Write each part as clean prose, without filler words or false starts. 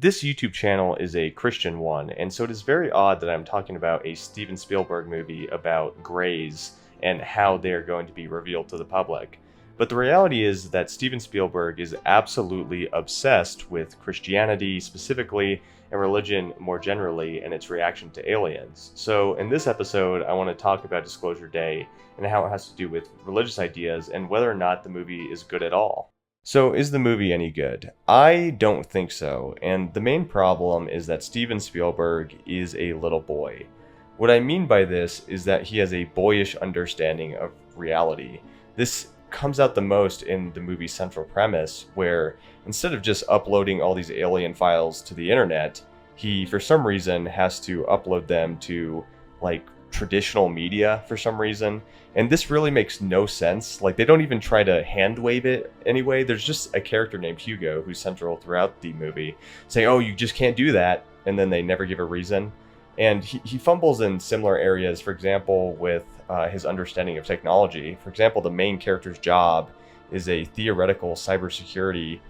This YouTube channel is a Christian one, and so it is very odd that I'm talking about a Steven Spielberg movie about grays and how they're going to be revealed to the public. But the reality is that Steven Spielberg is absolutely obsessed with Christianity specifically and religion more generally and its reaction to aliens. So in this episode, I want to talk about Disclosure Day and how it has to do with religious ideas and whether or not the movie is good at all. So, is the movie any good? I don't think so, and the main problem is that Steven Spielberg is a little boy. What I mean by this is that he has a boyish understanding of reality. This comes out the most in the movie's central premise, where instead of just uploading all these alien files to the internet, he, for some reason, has to upload them to, traditional media for some reason. And this really makes no sense. They don't even try to hand wave it anyway. There's just a character named Hugo who's central throughout the movie saying, oh, you just can't do that. And then they never give a reason. And he fumbles in similar areas, for example, with his understanding of technology. For example, the main character's job is a theoretical cybersecurity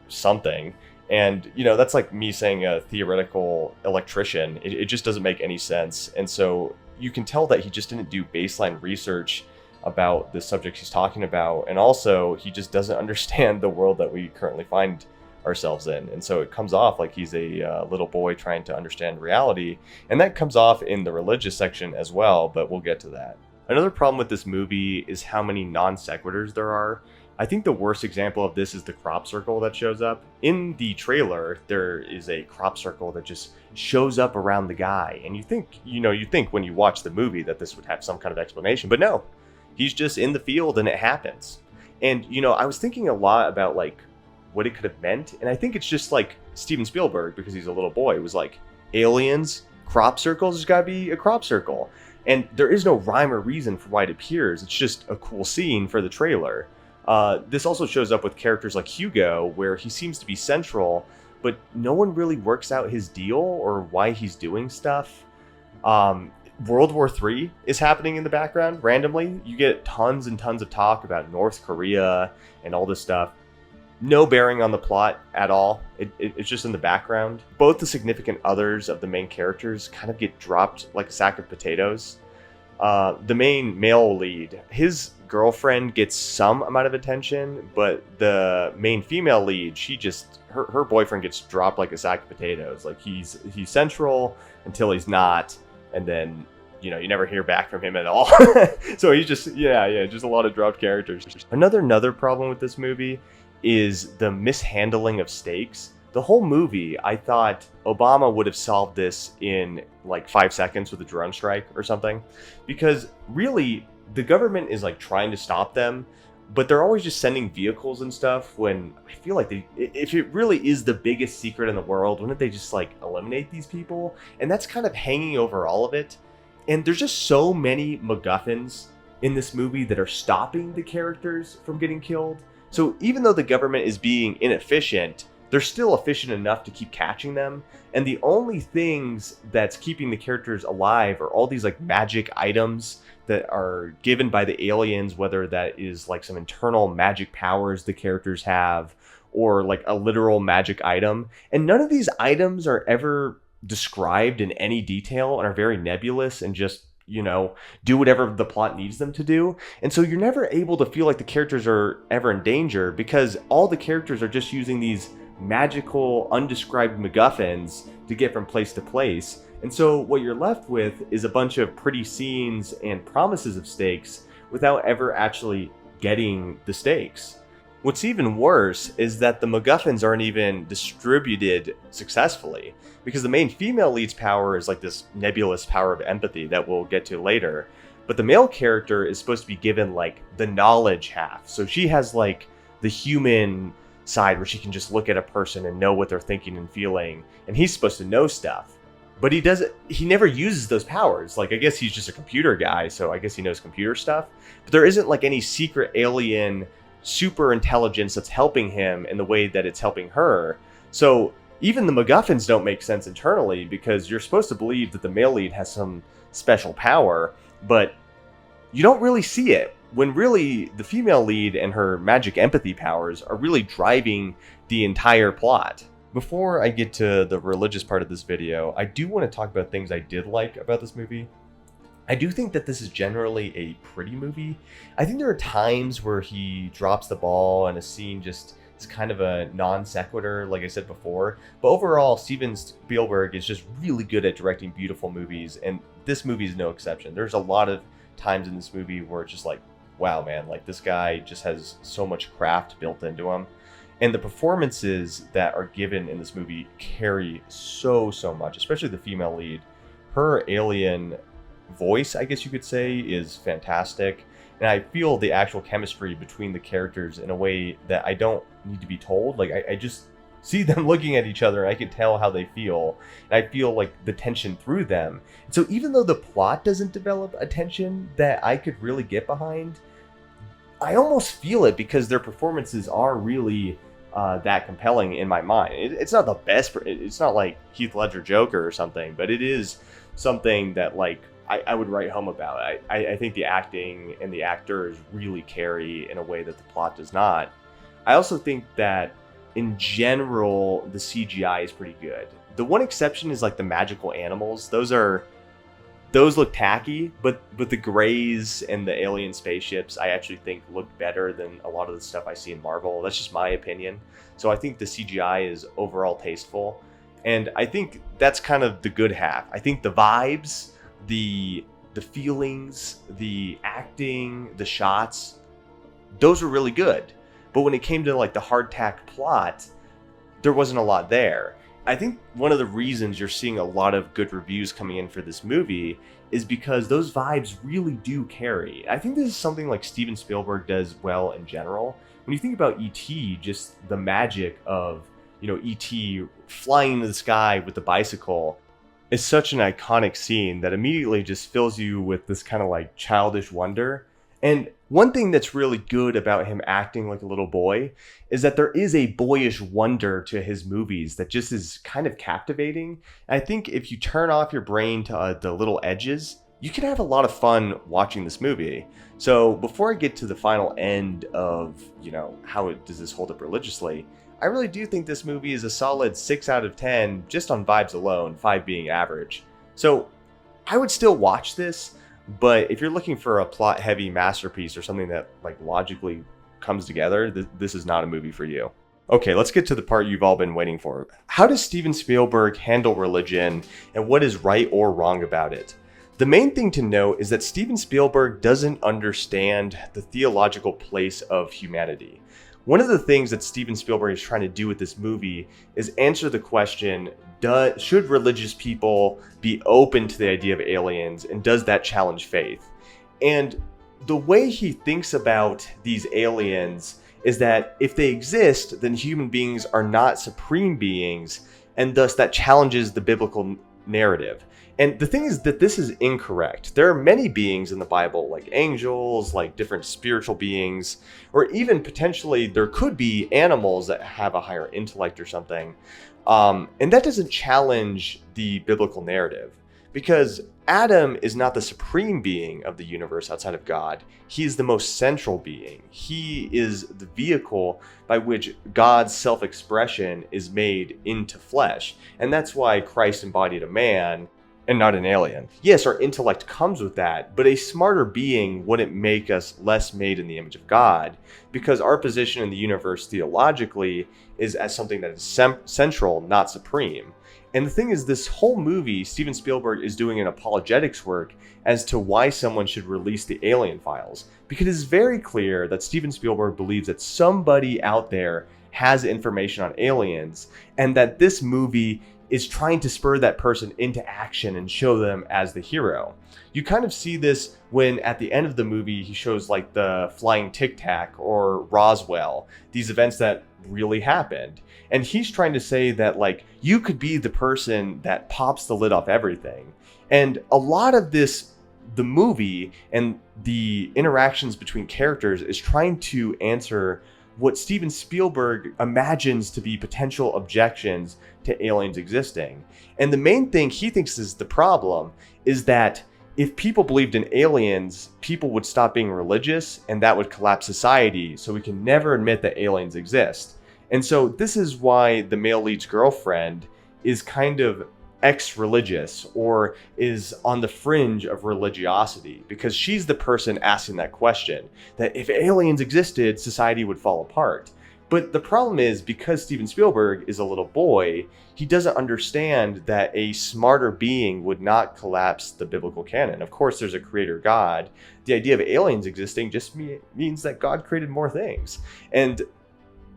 something. And, that's like me saying a theoretical electrician. It just doesn't make any sense. And so you can tell that he just didn't do baseline research about the subjects he's talking about. And also, he just doesn't understand the world that we currently find ourselves in. And so it comes off like he's a little boy trying to understand reality. And that comes off in the religious section as well, but we'll get to that. Another problem with this movie is how many non sequiturs there are. I think the worst example of this is the crop circle that shows up. In the trailer, there is a crop circle that just shows up around the guy. And you think when you watch the movie that this would have some kind of explanation, but no, he's just in the field and it happens. And, I was thinking a lot about what it could have meant. And I think it's just Steven Spielberg, because he's a little boy, it was aliens, crop circles, there's gotta be a crop circle. And there is no rhyme or reason for why it appears. It's just a cool scene for the trailer. This also shows up with characters like Hugo, where he seems to be central, but no one really works out his deal or why he's doing stuff. World War III is happening in the background randomly. You get tons and tons of talk about North Korea and all this stuff. No bearing on the plot at all. It's just in the background. Both the significant others of the main characters kind of get dropped like a sack of potatoes. The main male lead, his girlfriend gets some amount of attention, but the main female lead, her boyfriend gets dropped like a sack of potatoes. He's central until he's not, and then you never hear back from him at all. So he's just just a lot of dropped characters. Another problem with this movie is the mishandling of stakes. The whole movie, I thought Obama would have solved this in 5 seconds with a drone strike or something, because really the government is trying to stop them, but they're always just sending vehicles and stuff, when I feel if it really is the biggest secret in the world, wouldn't they just eliminate these people? And that's kind of hanging over all of it. And there's just so many MacGuffins in this movie that are stopping the characters from getting killed. So even though the government is being inefficient, they're still efficient enough to keep catching them. And the only things that's keeping the characters alive are all these magic items that are given by the aliens, whether that is some internal magic powers the characters have, or a literal magic item. And none of these items are ever described in any detail and are very nebulous and just do whatever the plot needs them to do. And so you're never able to feel like the characters are ever in danger, because all the characters are just using these magical, undescribed MacGuffins to get from place to place. And so what you're left with is a bunch of pretty scenes and promises of stakes without ever actually getting the stakes. What's even worse is that the MacGuffins aren't even distributed successfully, because the main female lead's power is this nebulous power of empathy that we'll get to later. But the male character is supposed to be given the knowledge half. So she has the human side where she can just look at a person and know what they're thinking and feeling, and he's supposed to know stuff, but he never uses those powers. I guess he's just a computer guy, so I guess he knows computer stuff, but there isn't any secret alien super intelligence that's helping him in the way that it's helping her. So even the MacGuffins don't make sense internally, because you're supposed to believe that the male lead has some special power, but you don't really see it, when really the female lead and her magic empathy powers are really driving the entire plot. Before I get to the religious part of this video, I do want to talk about things I did like about this movie. I do think that this is generally a pretty movie. I think there are times where he drops the ball and a scene just is kind of a non sequitur, like I said before. But overall, Steven Spielberg is just really good at directing beautiful movies, and this movie is no exception. There's a lot of times in this movie where it's just like, wow, man, like this guy just has so much craft built into him. And the performances that are given in this movie carry so much, especially the female lead. Her alien voice, I guess you could say, is fantastic. And I feel the actual chemistry between the characters in a way that I don't need to be told. Like, I just see them looking at each other and I can tell how they feel. And I feel like the tension through them. And so even though the plot doesn't develop a tension that I could really get behind, I almost feel it because their performances are really that compelling in my mind. It's not the best. It's not like Heath Ledger Joker or something, but it is something that like I would write home about. I think the acting and the actors really carry in a way that the plot does not. I also think that in general the CGI is pretty good. The one exception is like the magical animals. Those look tacky, but the Greys and the alien spaceships I actually think look better than a lot of the stuff I see in Marvel. That's just my opinion. So I think the CGI is overall tasteful. And I think that's kind of the good half. I think the vibes, the feelings, the acting, the shots, those were really good. But when it came to like the hardtack plot, there wasn't a lot there. I think one of the reasons you're seeing a lot of good reviews coming in for this movie is because those vibes really do carry. I think this is something like Steven Spielberg does well in general. When you think about E.T., just the magic of, E.T. flying into the sky with the bicycle is such an iconic scene that immediately just fills you with this kind of like childish wonder. And one thing that's really good about him acting like a little boy is that there is a boyish wonder to his movies that just is kind of captivating. And I think if you turn off your brain to the little edges, you can have a lot of fun watching this movie. So before I get to the final end of, how does this hold up religiously, I really do think this movie is a solid 6 out of 10 just on vibes alone, 5 being average. So I would still watch this. But if you're looking for a plot-heavy masterpiece or something that like logically comes together, this is not a movie for you. Okay, let's get to the part you've all been waiting for. How does Steven Spielberg handle religion, and what is right or wrong about it? The main thing to note is that Steven Spielberg doesn't understand the theological place of humanity. One of the things that Steven Spielberg is trying to do with this movie is answer the question, should religious people be open to the idea of aliens, and does that challenge faith? And the way he thinks about these aliens is that if they exist, then human beings are not supreme beings, and thus that challenges the biblical narrative. And the thing is that this is incorrect. There are many beings in the Bible, like angels, like different spiritual beings, or even potentially there could be animals that have a higher intellect or something. And that doesn't challenge the biblical narrative, because Adam is not the supreme being of the universe outside of God. He is the most central being. He is the vehicle by which God's self-expression is made into flesh. And that's why Christ embodied a man and not an alien. Yes, our intellect comes with that, but a smarter being wouldn't make us less made in the image of God, because our position in the universe theologically is as something that is central, not supreme. And the thing is, this whole movie, Steven Spielberg is doing an apologetics work as to why someone should release the alien files, because it is very clear that Steven Spielberg believes that somebody out there has information on aliens, and that this movie is trying to spur that person into action and show them as the hero. You kind of see this when at the end of the movie he shows like the flying Tic Tac or Roswell, these events that really happened. And he's trying to say that like you could be the person that pops the lid off everything. And a lot of this, the movie and the interactions between characters is trying to answer what Steven Spielberg imagines to be potential objections to aliens existing. And the main thing he thinks is the problem is that if people believed in aliens, people would stop being religious and that would collapse society, so we can never admit that aliens exist. And so this is why the male lead's girlfriend is kind of ex-religious or is on the fringe of religiosity, because she's the person asking that question, that if aliens existed, society would fall apart. But the problem is, because Steven Spielberg is a little boy, he doesn't understand that a smarter being would not collapse the biblical canon. Of course, there's a creator God. The idea of aliens existing just means that God created more things. And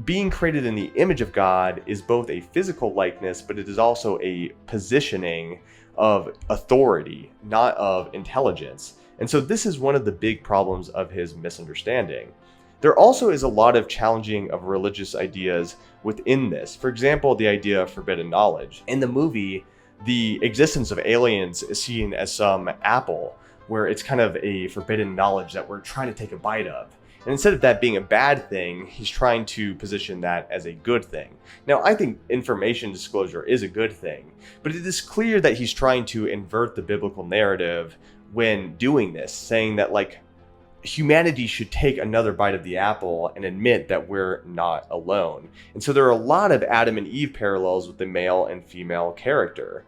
being created in the image of God is both a physical likeness, but it is also a positioning of authority, not of intelligence. And so this is one of the big problems of his misunderstanding. There also is a lot of challenging of religious ideas within this. For example, the idea of forbidden knowledge. In the movie, the existence of aliens is seen as some apple, where it's kind of a forbidden knowledge that we're trying to take a bite of. And instead of that being a bad thing, he's trying to position that as a good thing. Now, I think information disclosure is a good thing, but it is clear that he's trying to invert the biblical narrative when doing this, saying that humanity should take another bite of the apple and admit that we're not alone. And so there are a lot of Adam and Eve parallels with the male and female character.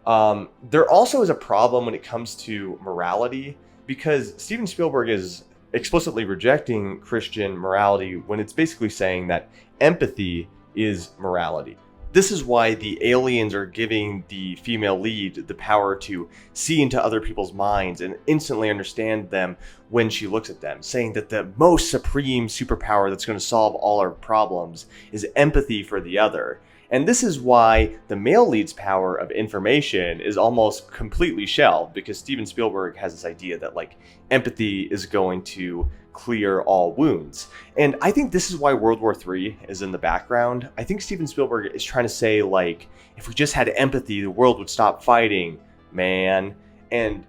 There also is a problem when it comes to morality, because Steven Spielberg is explicitly rejecting Christian morality when it's basically saying that empathy is morality. This is why the aliens are giving the female lead the power to see into other people's minds and instantly understand them when she looks at them, saying that the most supreme superpower that's going to solve all our problems is empathy for the other. And this is why the male lead's power of information is almost completely shelved, because Steven Spielberg has this idea that empathy is going to clear all wounds. And I think this is why World War III is in the background. I think Steven Spielberg is trying to say if we just had empathy, the world would stop fighting, man. And,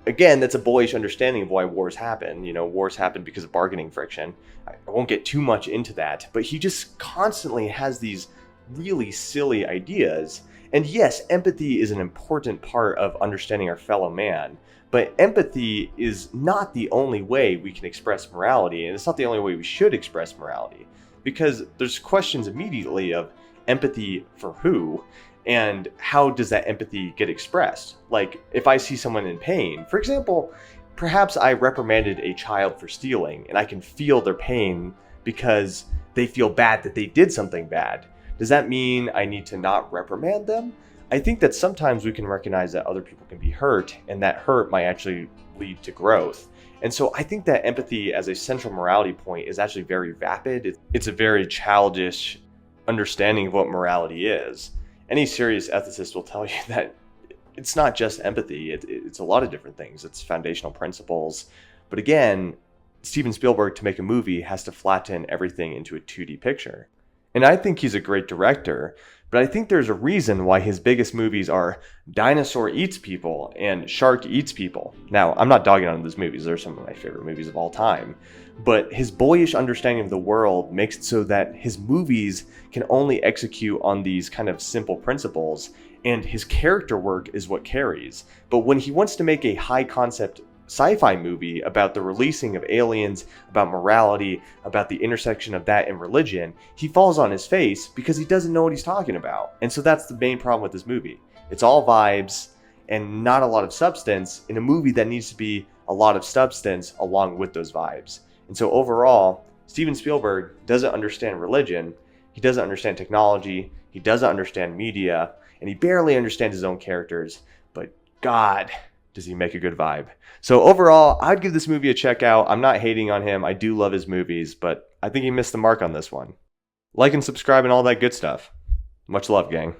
again, that's a boyish understanding of why wars happen. Wars happen because of bargaining friction. I won't get too much into that, but he just constantly has these really silly ideas. And yes, empathy is an important part of understanding our fellow man, but empathy is not the only way we can express morality, and it's not the only way we should express morality, because there's questions immediately of empathy for who, and how does that empathy get expressed? If I see someone in pain, for example, perhaps I reprimanded a child for stealing, and I can feel their pain because they feel bad that they did something bad. Does that mean I need to not reprimand them? I think that sometimes we can recognize that other people can be hurt, and that hurt might actually lead to growth. And so I think that empathy as a central morality point is actually very vapid. It's a very childish understanding of what morality is. Any serious ethicist will tell you that it's not just empathy, it's a lot of different things. It's foundational principles. But again, Steven Spielberg, to make a movie, has to flatten everything into a 2D picture. And I think he's a great director, but I think there's a reason why his biggest movies are Dinosaur Eats People and Shark Eats People. Now, I'm not dogging on those movies. They're some of my favorite movies of all time. But his boyish understanding of the world makes it so that his movies can only execute on these kind of simple principles, and his character work is what carries. But when he wants to make a high concept sci-fi movie about the releasing of aliens, about morality, about the intersection of that and religion, he falls on his face because he doesn't know what he's talking about. And so that's the main problem with this movie. It's all vibes and not a lot of substance in a movie that needs to be a lot of substance along with those vibes. And so overall, Steven Spielberg doesn't understand religion, he doesn't understand technology, he doesn't understand media, and he barely understands his own characters, but God, does he make a good vibe. So overall, I'd give this movie a check out. I'm not hating on him. I do love his movies, but I think he missed the mark on this one. Like and subscribe and all that good stuff. Much love, gang.